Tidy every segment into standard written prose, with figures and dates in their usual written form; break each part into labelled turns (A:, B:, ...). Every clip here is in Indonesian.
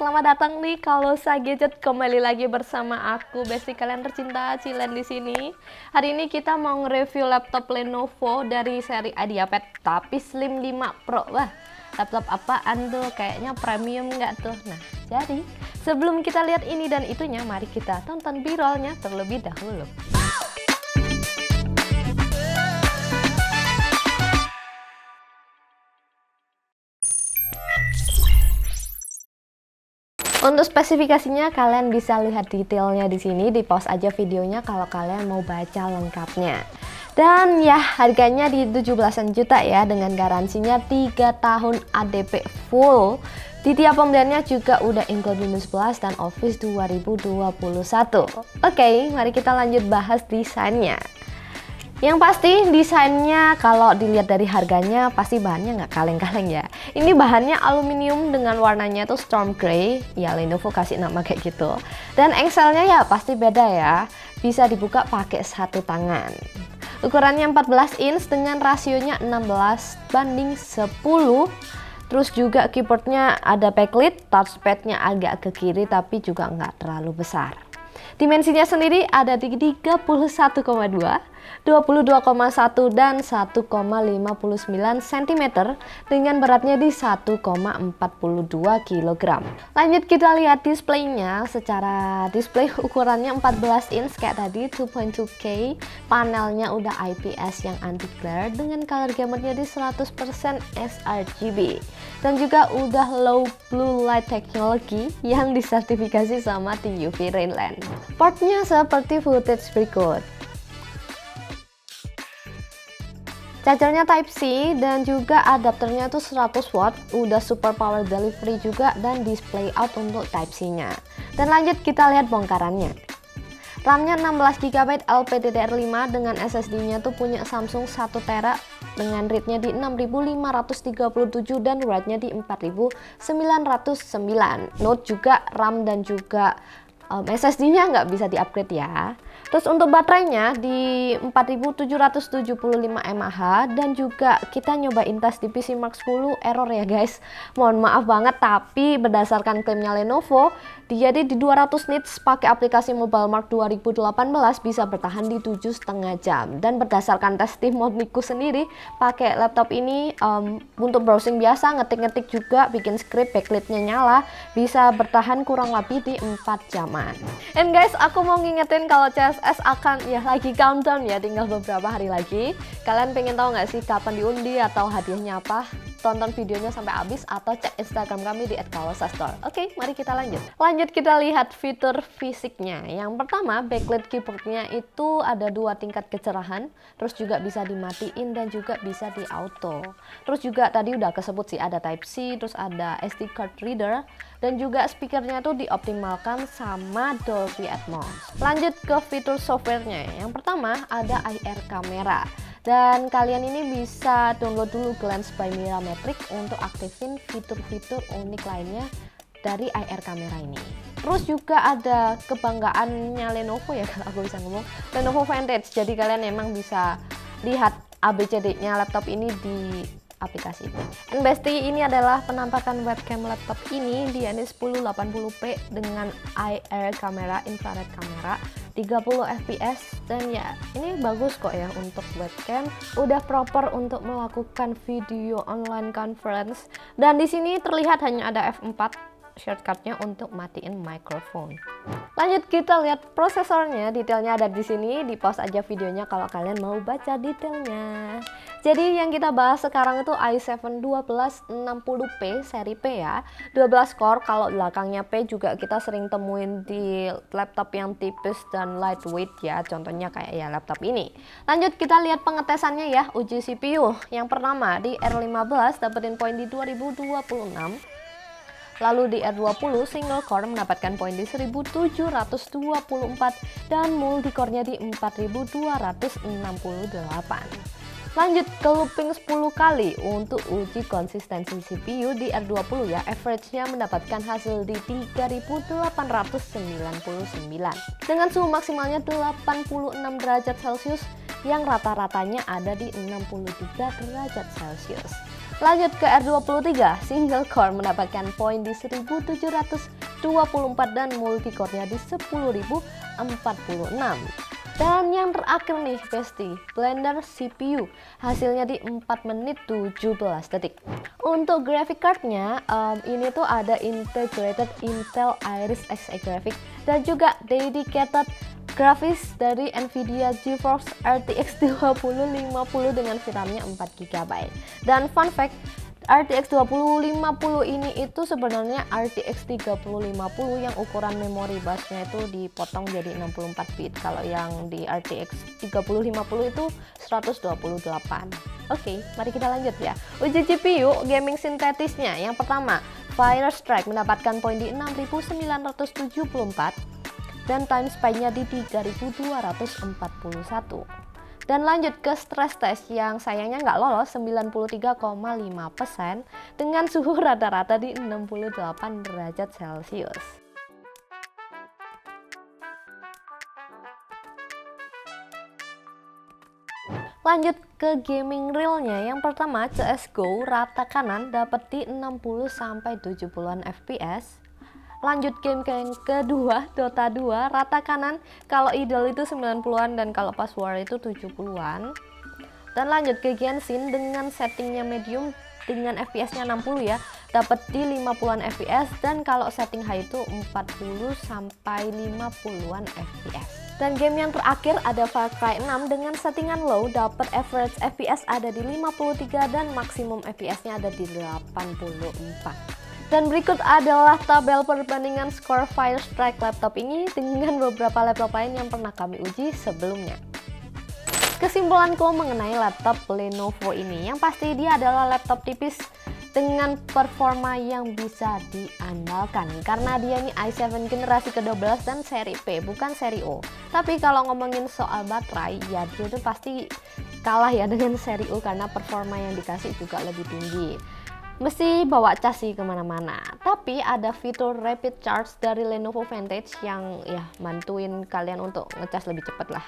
A: selamat datang nih kalau Gadget, kembali lagi bersama aku Besti kalian tercinta Cilen di sini. Hari ini kita mau nge-review laptop Lenovo dari seri IdeaPad tapi Slim 5 Pro. Wah, laptop apaan tuh? Kayaknya premium nggak tuh? Nah, jadi sebelum kita lihat ini dan itunya, mari kita tonton b-rollnya terlebih dahulu. Untuk spesifikasinya kalian bisa lihat detailnya di sini, di pause aja videonya kalau kalian mau baca lengkapnya. Dan ya harganya di 17-an juta ya, dengan garansinya 3 tahun ADP full. Di tiap pembeliannya juga udah include Windows 11 dan Office 2021. Oke, mari kita lanjut bahas desainnya. Yang pasti desainnya kalau dilihat dari harganya pasti bahannya nggak kaleng-kaleng ya. Ini bahannya aluminium dengan warnanya tuh storm grey, ya Lenovo kasih nama kayak gitu. Dan engselnya ya pasti beda ya, bisa dibuka pakai satu tangan. Ukurannya 14 inch dengan rasionya 16:10. Terus juga keyboardnya ada backlit, touchpadnya agak ke kiri tapi juga nggak terlalu besar. Dimensinya sendiri ada di 31,2, 22,1 dan 1,59 cm dengan beratnya di 1,42 kg. Lanjut kita lihat displaynya. Secara display ukurannya 14 inch kayak tadi, 2.2K. Panelnya udah IPS yang anti glare dengan color gamutnya di 100% sRGB. Dan juga udah low blue light technology yang disertifikasi sama TUV Rainland. Portnya seperti footage berikut. Chargernya Type-C dan juga adapternya tuh 100 watt, udah super power delivery juga dan display out untuk Type-C-nya. Dan lanjut kita lihat bongkarannya. RAM-nya 16GB LPDDR5 dengan SSD-nya tuh punya Samsung 1TB dengan read-nya di 6537 dan write-nya di 4909. Note juga RAM dan juga SSD-nya nggak bisa di-upgrade ya. Terus untuk baterainya di 4775 mAh dan juga kita nyobain tes di PCmark 10 error ya guys. Mohon maaf banget, tapi berdasarkan klaimnya Lenovo, dia di 200 nits pakai aplikasi MobileMark 2018 bisa bertahan di 7,5 jam. Dan berdasarkan testimoniku sendiri, pakai laptop ini untuk browsing biasa, ngetik-ngetik juga, bikin script, backlit-nya nyala, bisa bertahan kurang lebih di 4 jaman. And guys, aku mau ngingetin kalau CSS akan ya lagi countdown ya, tinggal beberapa hari lagi. Kalian pengen tahu nggak sih kapan diundi atau hadiahnya apa? Tonton videonya sampai habis atau cek Instagram kami di @kalosastore. Oke, mari kita lanjut. Lanjut kita lihat fitur fisiknya. Yang pertama, backlit keyboardnya itu ada 2 tingkat kecerahan, terus juga bisa dimatiin dan juga bisa di auto. Terus juga tadi udah kesebut sih ada Type-C, terus ada SD card reader dan juga speakernya tuh dioptimalkan sama Dolby Atmos. Lanjut ke fitur softwarenya. Yang pertama ada IR camera. Dan kalian ini bisa download dulu Glance by Mirametrix untuk aktifin fitur-fitur unik lainnya dari IR kamera ini. Terus juga ada kebanggaannya Lenovo ya kalau aku bisa ngomong, Lenovo Vantage. Jadi kalian emang bisa lihat ABCD-nya laptop ini di aplikasi itu. And Besti, ini adalah penampakan webcam laptop ini. Dia ini 1080p dengan IR kamera, infrared kamera, 30 fps dan ya ini bagus kok ya untuk webcam, udah proper untuk melakukan video online conference. Dan di sini terlihat hanya ada F4 shortcutnya untuk matiin mikrofon. Lanjut kita lihat prosesornya, detailnya ada di sini, di pause aja videonya kalau kalian mau baca detailnya. Jadi yang kita bahas sekarang itu i7 1260p seri P ya, 12 core. Kalau belakangnya P juga kita sering temuin di laptop yang tipis dan lightweight ya, contohnya kayak ya laptop ini. Lanjut kita lihat pengetesannya ya, uji CPU. Yang pertama di R15 dapetin poin di 2026. Lalu di R20 single core mendapatkan poin di 1724 dan multi core-nya di 4268. Lanjut ke looping 10 kali untuk uji konsistensi CPU di R20 ya, average-nya mendapatkan hasil di 3899 dengan suhu maksimalnya 86 derajat Celcius yang rata-ratanya ada di 63 derajat Celcius. Lanjut ke R23, single core mendapatkan poin di 1724 dan multicore-nya di 10.046. Dan yang terakhir nih Besti, Blender CPU, hasilnya di 4 menit 17 detik. Untuk graphic card-nya, ini tuh ada integrated Intel Iris Xe graphic dan juga dedicated grafis dari Nvidia GeForce RTX 2050 dengan VRAM-nya 4GB. Dan fun fact, RTX 2050 ini itu sebenarnya RTX 3050 yang ukuran memori busnya itu dipotong jadi 64 bit. Kalau yang di RTX 3050 itu 128. Oke, mari kita lanjut ya. Uji GPU gaming sintetisnya. Yang pertama, Firestrike mendapatkan poin di 6974 dan time spy-nya di 3241. Dan lanjut ke stress test yang sayangnya nggak lolos 93,5% dengan suhu rata-rata di 68 derajat Celcius. Lanjut ke gaming realnya. Yang pertama CSGO rata kanan dapat di 60-70an fps. Lanjut game yang kedua, Dota 2 rata kanan, kalau idle itu 90-an dan kalau pas war itu 70-an. Dan lanjut ke Genshin dengan settingnya medium dengan FPS-nya 60 ya, dapat di 50-an FPS dan kalau setting high itu 40-50-an FPS. Dan game yang terakhir ada Far Cry 6 dengan settingan low, dapat average FPS ada di 53 dan maksimum FPS-nya ada di 84. Dan berikut adalah tabel perbandingan skor Firestrike laptop ini dengan beberapa laptop lain yang pernah kami uji sebelumnya. Kesimpulanku mengenai laptop Lenovo ini, yang pasti dia adalah laptop tipis dengan performa yang bisa diandalkan karena dia ini i7 generasi ke-12 dan seri P, bukan seri O. Tapi kalau ngomongin soal baterai, ya dia itu pasti kalah ya dengan seri O karena performa yang dikasih juga lebih tinggi. Mesti bawa cas sih kemana-mana. Tapi ada fitur rapid charge dari Lenovo Vantage yang ya bantuin kalian untuk ngecas lebih cepat lah.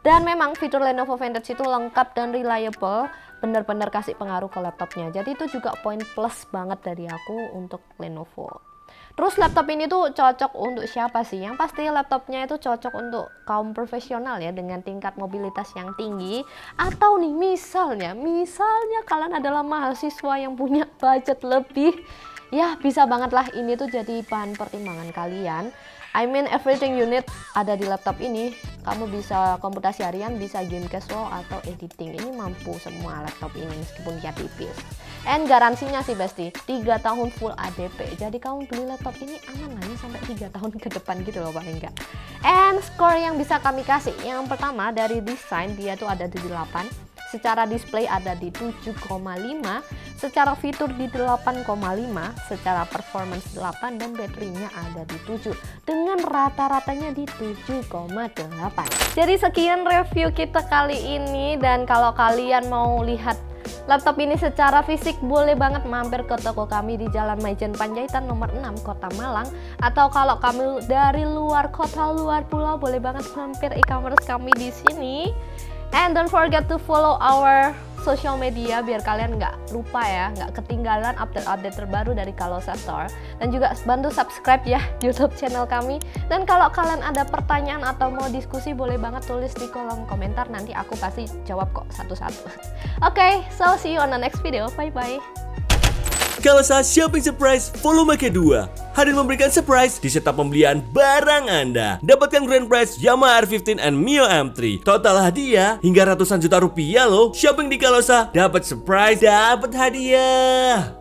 A: Dan memang fitur Lenovo Vantage itu lengkap dan reliable, benar-benar kasih pengaruh ke laptopnya. Jadi itu juga poin plus banget dari aku untuk Lenovo. Terus laptop ini tuh cocok untuk siapa sih? Yang pasti laptopnya itu cocok untuk kaum profesional ya, dengan tingkat mobilitas yang tinggi. Atau nih misalnya kalian adalah mahasiswa yang punya budget lebih, ya bisa banget lah ini tuh jadi bahan pertimbangan kalian. I mean everything you need ada di laptop ini. Kamu bisa komputasi harian, bisa game casual atau editing. Ini mampu semua laptop ini meskipun dia tipis. And garansinya sih Besti, 3 tahun full ADP. Jadi kamu beli laptop ini aman lah ya sampai 3 tahun ke depan gitu loh paling enggak. And score yang bisa kami kasih, yang pertama dari desain dia tuh ada di 8. Secara display ada di 7,5, secara fitur di 8,5, secara performance 8 dan baterainya ada di 7 dengan rata-ratanya di 7,8. Jadi sekian review kita kali ini, dan kalau kalian mau lihat laptop ini secara fisik boleh banget mampir ke toko kami di Jalan Maijen Panjaitan nomor 6 Kota Malang, atau kalau kamu dari luar kota, luar pulau, boleh banget mampir e-commerce kami di sini. And don't forget to follow our social media biar kalian nggak lupa ya, nggak ketinggalan update-update terbaru dari Kalosa Store. Dan juga bantu subscribe ya YouTube channel kami. Dan kalau kalian ada pertanyaan atau mau diskusi, boleh banget tulis di kolom komentar, nanti aku pasti jawab kok satu-satu. Oke, so see you on the next video. Bye-bye.
B: Kalosa Shopping Surprise volume kedua hadir memberikan surprise di setiap pembelian barang Anda. Dapatkan grand prize Yamaha R15 and Mio M3. Total hadiah hingga ratusan juta rupiah loh. Shopping di Kalosa dapat surprise, dapat hadiah.